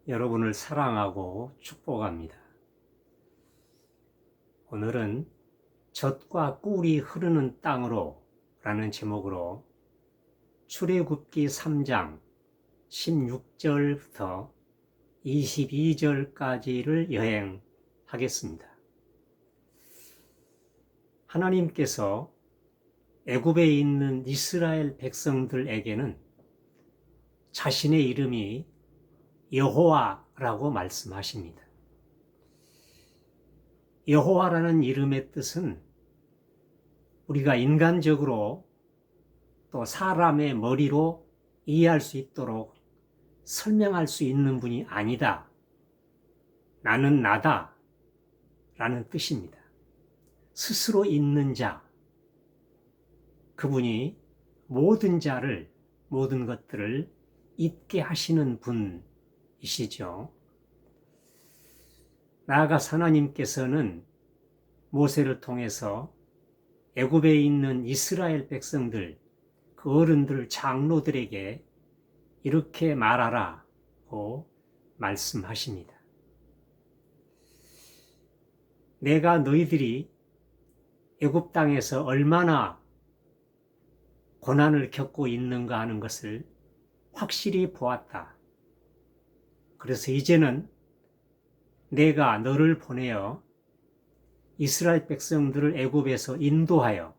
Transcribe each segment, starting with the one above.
여러분을 사랑하고 축복합니다. 오늘은 젖과 꿀이 흐르는 땅으로 라는 제목으로 출애굽기 3장 16절부터 22절까지를 여행하겠습니다. 하나님께서 애굽에 있는 이스라엘 백성들에게는 자신의 이름이 여호와라고 말씀하십니다. 여호와라는 이름의 뜻은 우리가 인간적으로 또 사람의 머리로 이해할 수 있도록 설명할 수 있는 분이 아니다. 나는 나다. 라는 뜻입니다. 스스로 있는 자. 그분이 모든 자를, 모든 것들을 있게 하시는 분이시죠. 나아가서 하나님께서는 모세를 통해서 애굽에 있는 이스라엘 백성들, 그 어른들, 장로들에게 이렇게 말하라고 말씀하십니다. 내가 너희들이 애굽 땅에서 얼마나 고난을 겪고 있는가 하는 것을 확실히 보았다. 그래서 이제는 내가 너를 보내어 이스라엘 백성들을 애굽에서 인도하여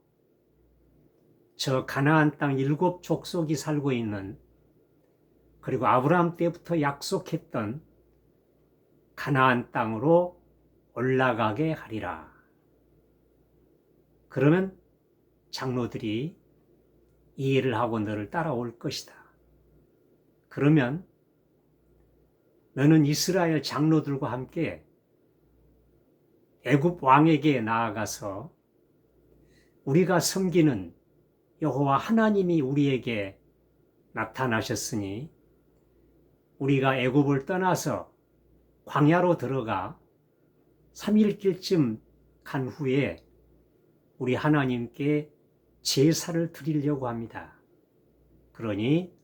저 가나안 땅 7 족속이 살고 있는, 그리고 아브라함 때부터 약속했던 가나안 땅으로 올라가게 하리라. 그러면 장로들이 이해를 하고 너를 따라올 것이다. 그러면 너는 이스라엘 장로들과 함께 애굽 왕에게 나아가서 우리가 섬기는 여호와 하나님이 우리에게 나타나셨으니 우리가 애굽을 떠나서 광야로 들어가 3일길쯤 간 후에 우리 하나님께 제사를 드리려고 합니다. 그러니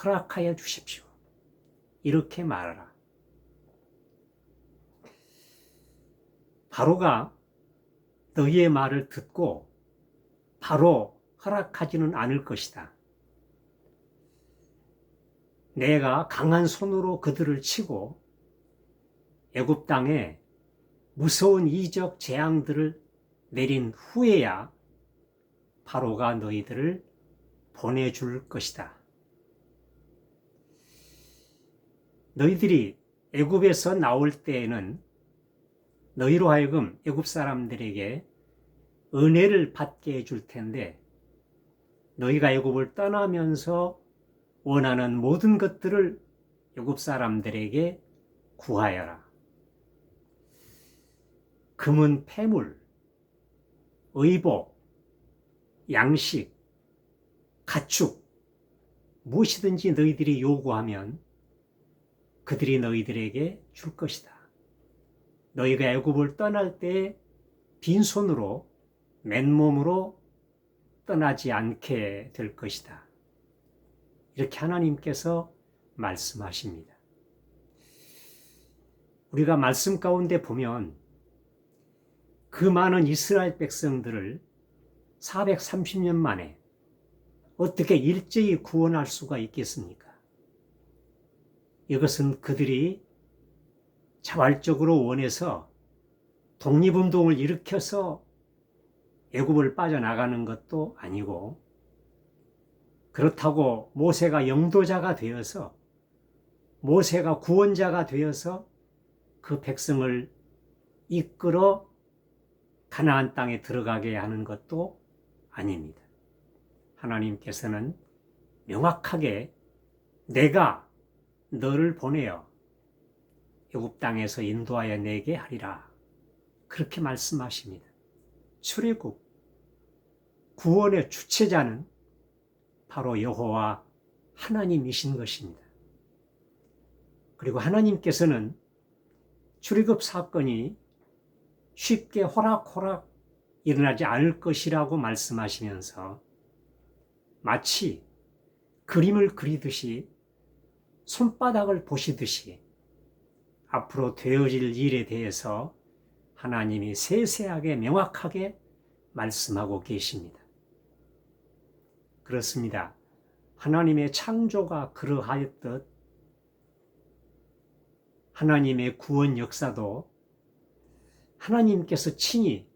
허락하여 주십시오. 이렇게 말하라. 바로가 너희의 말을 듣고 바로 허락하지는 않을 것이다. 내가 강한 손으로 그들을 치고 애굽 땅에 무서운 이적 재앙들을 내린 후에야 바로가 너희들을 보내줄 것이다. 너희들이 애굽에서 나올 때에는 너희로 하여금 애굽 사람들에게 은혜를 받게 해줄 텐데 너희가 애굽을 떠나면서 원하는 모든 것들을 애굽 사람들에게 구하여라. 금은 폐물, 의복, 양식, 가축, 무엇이든지 너희들이 요구하면 그들이 너희들에게 줄 것이다. 너희가 애굽을 떠날 때 빈손으로 맨몸으로 떠나지 않게 될 것이다. 이렇게 하나님께서 말씀하십니다. 우리가 말씀 가운데 보면 그 많은 이스라엘 백성들을 430년 만에 어떻게 일제히 구원할 수가 있겠습니까? 이것은 그들이 자발적으로 원해서 독립운동을 일으켜서 애굽을 빠져나가는 것도 아니고, 그렇다고 모세가 영도자가 되어서, 모세가 구원자가 되어서 그 백성을 이끌어 가나안 땅에 들어가게 하는 것도 아닙니다. 하나님께서는 명확하게 내가 너를 보내어 애굽 땅에서 인도하여 내게 하리라. 그렇게 말씀하십니다. 출애굽, 구원의 주체자는 바로 여호와 하나님이신 것입니다. 그리고 하나님께서는 출애굽 사건이 쉽게 호락호락 일어나지 않을 것이라고 말씀하시면서 마치 그림을 그리듯이 손바닥을 보시듯이 앞으로 되어질 일에 대해서 하나님이 세세하게 명확하게 말씀하고 계십니다. 그렇습니다. 하나님의 창조가 그러하였듯 하나님의 구원 역사도 하나님께서 친히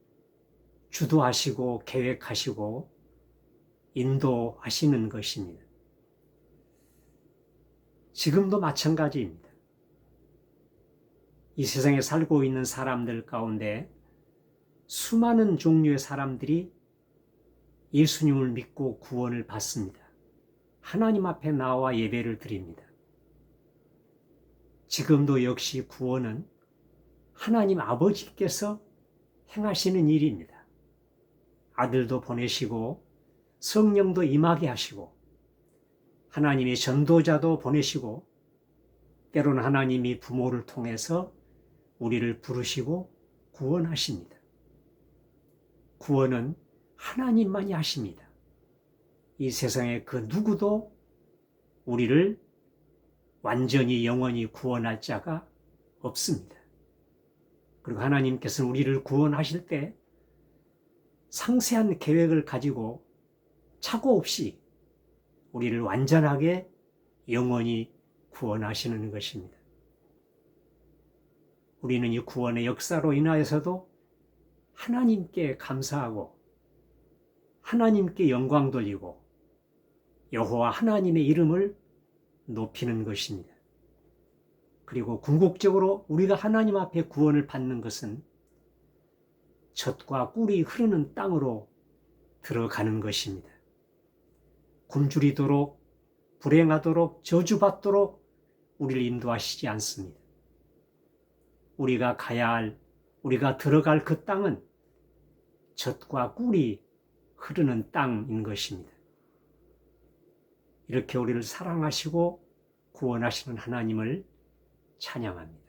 주도하시고 계획하시고 인도하시는 것입니다. 지금도 마찬가지입니다. 이 세상에 살고 있는 사람들 가운데 수많은 종류의 사람들이 예수님을 믿고 구원을 받습니다. 하나님 앞에 나와 예배를 드립니다. 지금도 역시 구원은 하나님 아버지께서 행하시는 일입니다. 아들도 보내시고 성령도 임하게 하시고 하나님의 전도자도 보내시고 때로는 하나님이 부모를 통해서 우리를 부르시고 구원하십니다. 구원은 하나님만이 하십니다. 이 세상에 그 누구도 우리를 완전히 영원히 구원할 자가 없습니다. 그리고 하나님께서는 우리를 구원하실 때 상세한 계획을 가지고 착오 없이 우리를 완전하게 영원히 구원하시는 것입니다. 우리는 이 구원의 역사로 인하여서도 하나님께 감사하고 하나님께 영광 돌리고 여호와 하나님의 이름을 높이는 것입니다. 그리고 궁극적으로 우리가 하나님 앞에 구원을 받는 것은 젖과 꿀이 흐르는 땅으로 들어가는 것입니다. 굶주리도록 불행하도록 저주받도록 우리를 인도하시지 않습니다. 우리가 가야 할, 우리가 들어갈 그 땅은 젖과 꿀이 흐르는 땅인 것입니다. 이렇게 우리를 사랑하시고 구원하시는 하나님을 찬양합니다.